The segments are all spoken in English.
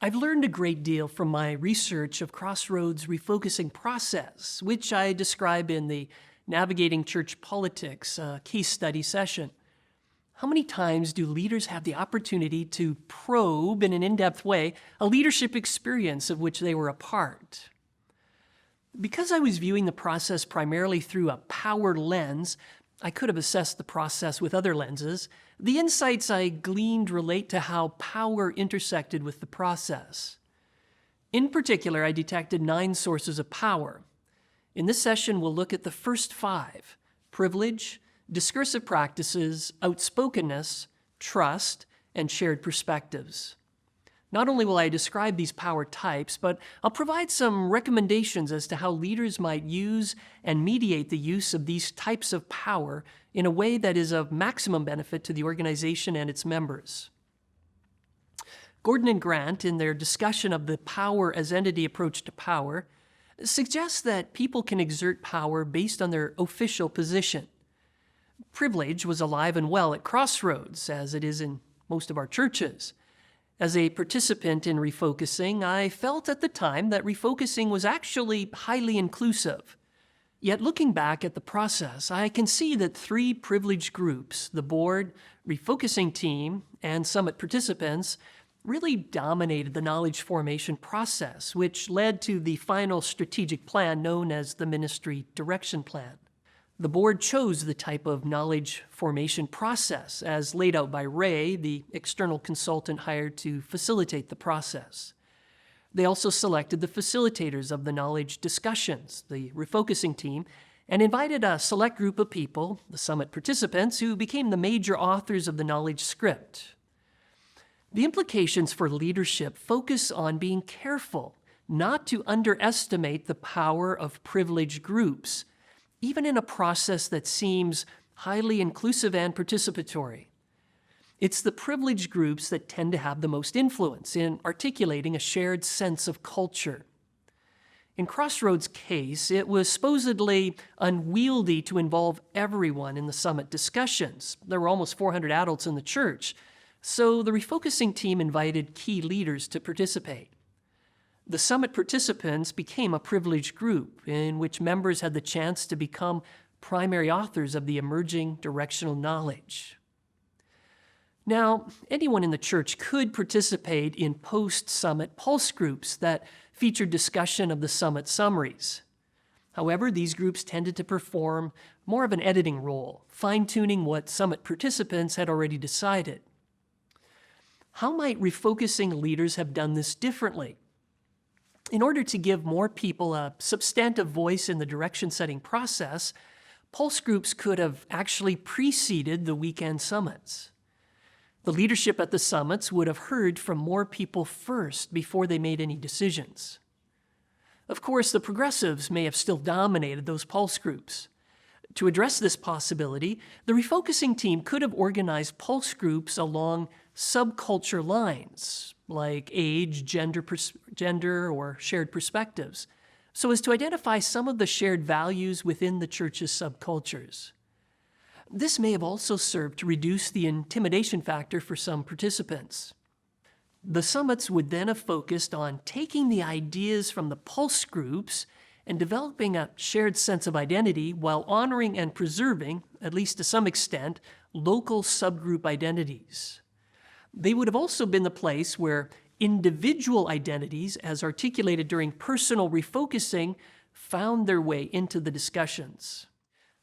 I've learned a great deal from my research of Crossroads' refocusing process, which I describe in the Navigating Church Politics case study session. How many times do leaders have the opportunity to probe in an in-depth way a leadership experience of which they were a part? Because I was viewing the process primarily through a power lens, I could have assessed the process with other lenses. The insights I gleaned relate to how power intersected with the process. In particular, I detected 9 sources of power. In this session, we'll look at the first 5: privilege, discursive practices, outspokenness, trust, and shared perspectives. Not only will I describe these power types, but I'll provide some recommendations as to how leaders might use and mediate the use of these types of power in a way that is of maximum benefit to the organization and its members. Gordon and Grant, in their discussion of the power as entity approach to power, suggests that people can exert power based on their official position. Privilege was alive and well at Crossroads, as it is in most of our churches. As a participant in refocusing, I felt at the time that refocusing was actually highly inclusive. Yet looking back at the process, I can see that 3 privileged groups, the board, refocusing team, and summit participants, really dominated the knowledge formation process, which led to the final strategic plan known as the ministry direction plan. The board chose the type of knowledge formation process as laid out by Ray, the external consultant hired to facilitate the process. They also selected the facilitators of the knowledge discussions, the refocusing team, and invited a select group of people, the summit participants, who became the major authors of the knowledge script. The implications for leadership focus on being careful not to underestimate the power of privileged groups, even in a process that seems highly inclusive and participatory. It's the privileged groups that tend to have the most influence in articulating a shared sense of culture. In Crossroads' case, it was supposedly unwieldy to involve everyone in the summit discussions. There were almost 400 adults in the church, so the refocusing team invited key leaders to participate. The summit participants became a privileged group in which members had the chance to become primary authors of the emerging directional knowledge. Now, anyone in the church could participate in post-summit pulse groups that featured discussion of the summit summaries. However, these groups tended to perform more of an editing role, fine-tuning what summit participants had already decided. How might refocusing leaders have done this differently? In order to give more people a substantive voice in the direction-setting process, pulse groups could have actually preceded the weekend summits. The leadership at the summits would have heard from more people first before they made any decisions. Of course, the progressives may have still dominated those pulse groups. To address this possibility, the refocusing team could have organized pulse groups along subculture lines, like age, gender, or shared perspectives, so as to identify some of the shared values within the church's subcultures. This may have also served to reduce the intimidation factor for some participants. The summits would then have focused on taking the ideas from the pulse groups and developing a shared sense of identity while honoring and preserving, at least to some extent, local subgroup identities. They would have also been the place where individual identities, as articulated during personal refocusing, found their way into the discussions.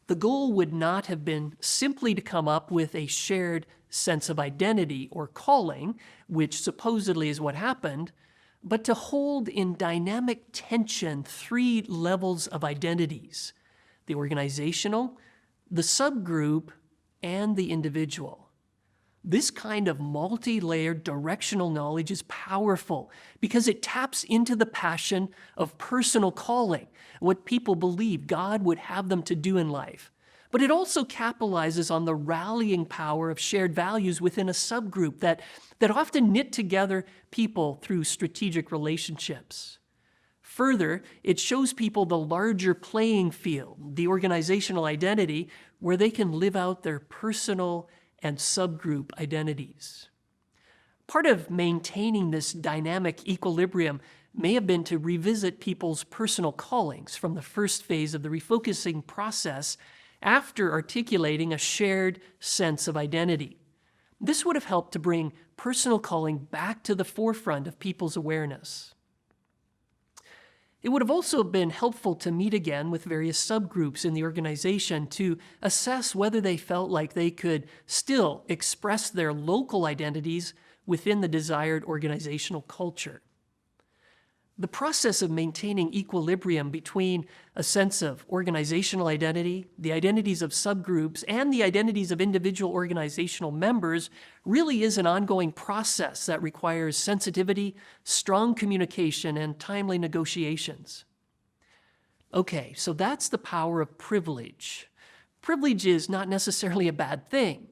The goal would not have been simply to come up with a shared sense of identity or calling, which supposedly is what happened, but to hold in dynamic tension 3 levels of identities: the organizational, the subgroup, and the individual. This kind of multi-layered directional knowledge is powerful because it taps into the passion of personal calling, what people believe God would have them to do in life. But it also capitalizes on the rallying power of shared values within a subgroup that often knit together people through strategic relationships. Further, it shows people the larger playing field, the organizational identity, where they can live out their personal and subgroup identities. Part of maintaining this dynamic equilibrium may have been to revisit people's personal callings from the first phase of the refocusing process after articulating a shared sense of identity. This would have helped to bring personal calling back to the forefront of people's awareness. It would have also been helpful to meet again with various subgroups in the organization to assess whether they felt like they could still express their local identities within the desired organizational culture. The process of maintaining equilibrium between a sense of organizational identity, the identities of subgroups, and the identities of individual organizational members really is an ongoing process that requires sensitivity, strong communication, and timely negotiations. Okay, so that's the power of privilege. Privilege is not necessarily a bad thing.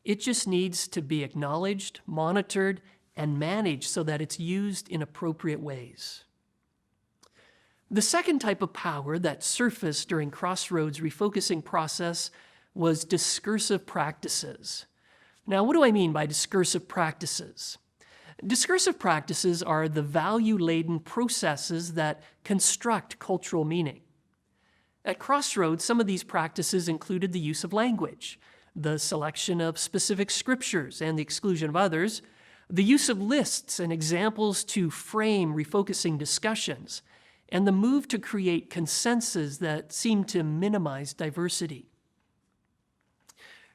It just needs to be acknowledged, monitored, and managed so that it's used in appropriate ways. The second type of power that surfaced during Crossroads' refocusing process was discursive practices. Now, what do I mean by discursive practices? Discursive practices are the value-laden processes that construct cultural meaning. At Crossroads, some of these practices included the use of language, the selection of specific scriptures and the exclusion of others, the use of lists and examples to frame refocusing discussions, and the move to create consensus that seem to minimize diversity.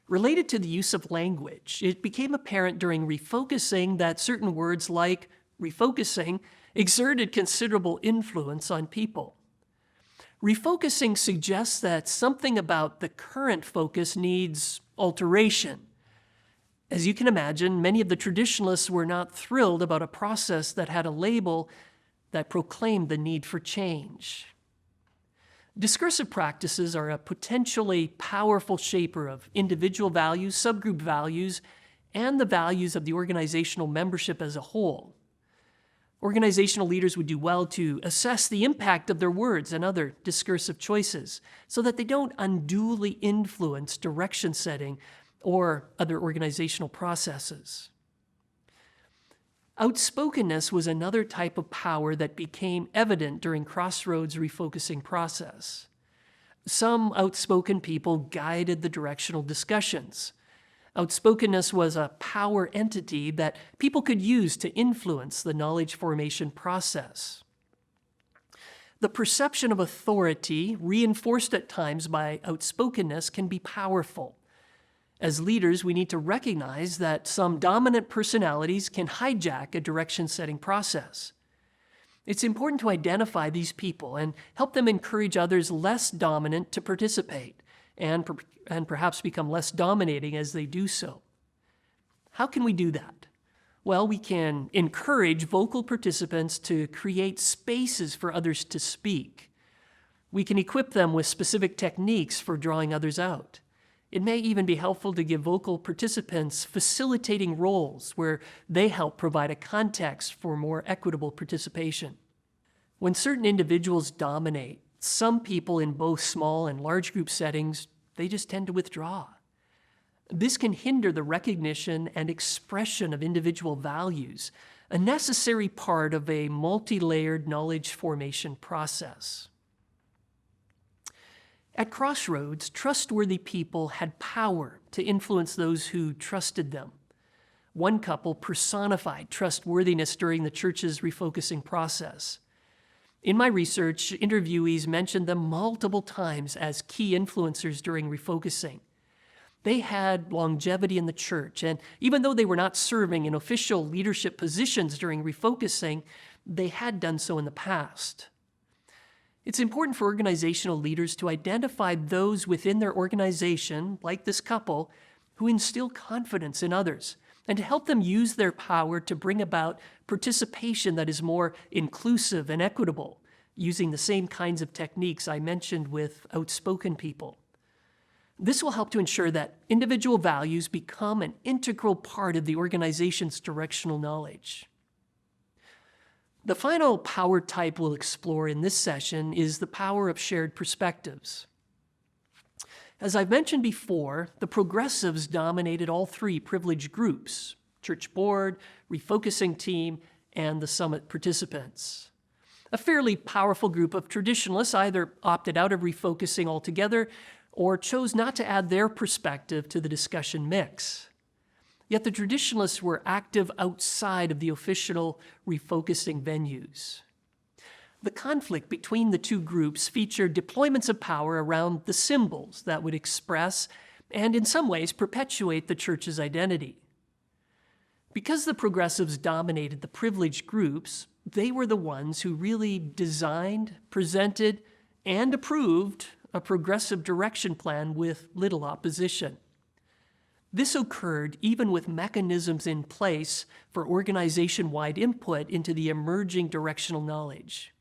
Related to the use of language, it became apparent during refocusing that certain words like refocusing exerted considerable influence on people. Refocusing suggests that something about the current focus needs alteration. As you can imagine, many of the traditionalists were not thrilled about a process that had a label that proclaimed the need for change. Discursive practices are a potentially powerful shaper of individual values, subgroup values, and the values of the organizational membership as a whole. Organizational leaders would do well to assess the impact of their words and other discursive choices so that they don't unduly influence direction setting or other organizational processes. Outspokenness was another type of power that became evident during Crossroads' refocusing process. Some outspoken people guided the directional discussions. Outspokenness was a power entity that people could use to influence the knowledge formation process. The perception of authority, reinforced at times by outspokenness, can be powerful. As leaders, we need to recognize that some dominant personalities can hijack a direction-setting process. It's important to identify these people and help them encourage others less dominant to participate and perhaps become less dominating as they do so. How can we do that? Well, we can encourage vocal participants to create spaces for others to speak. We can equip them with specific techniques for drawing others out. It may even be helpful to give vocal participants facilitating roles where they help provide a context for more equitable participation. When certain individuals dominate, some people in both small and large group settings, they just tend to withdraw. This can hinder the recognition and expression of individual values, a necessary part of a multi-layered knowledge formation process. At Crossroads, trustworthy people had power to influence those who trusted them. One couple personified trustworthiness during the church's refocusing process. In my research, interviewees mentioned them multiple times as key influencers during refocusing. They had longevity in the church, and even though they were not serving in official leadership positions during refocusing, they had done so in the past. It's important for organizational leaders to identify those within their organization, like this couple, who instill confidence in others, and to help them use their power to bring about participation that is more inclusive and equitable, using the same kinds of techniques I mentioned with outspoken people. This will help to ensure that individual values become an integral part of the organization's directional knowledge. The final power type we'll explore in this session is the power of shared perspectives. As I've mentioned before, the progressives dominated all three privileged groups, church board, refocusing team, and the summit participants. A fairly powerful group of traditionalists either opted out of refocusing altogether or chose not to add their perspective to the discussion mix. Yet the traditionalists were active outside of the official refocusing venues. The conflict between the two groups featured deployments of power around the symbols that would express and in some ways perpetuate the church's identity. Because the progressives dominated the privileged groups, they were the ones who really designed, presented, and approved a progressive direction plan with little opposition. This occurred even with mechanisms in place for organization-wide input into the emerging directional knowledge.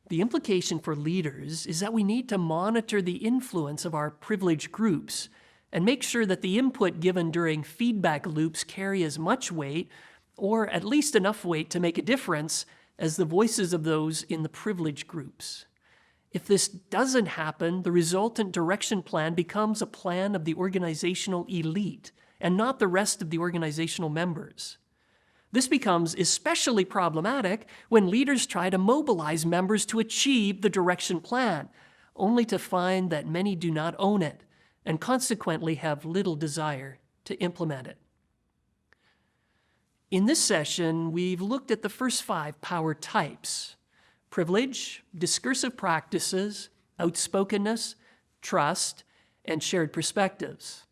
The implication for leaders is that we need to monitor the influence of our privileged groups and make sure that the input given during feedback loops carry as much weight, or at least enough weight to make a difference, as the voices of those in the privileged groups. If this doesn't happen, the resultant direction plan becomes a plan of the organizational elite and not the rest of the organizational members. This becomes especially problematic when leaders try to mobilize members to achieve the direction plan, only to find that many do not own it and consequently have little desire to implement it. In this session, we've looked at the first 5 power types: privilege, discursive practices, outspokenness, trust, and shared perspectives.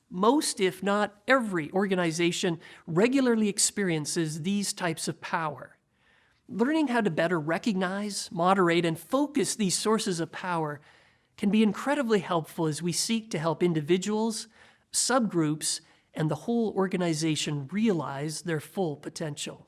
Most, if not every, organization regularly experiences these types of power. Learning how to better recognize, moderate, and focus these sources of power can be incredibly helpful as we seek to help individuals, subgroups, and the whole organization realize their full potential.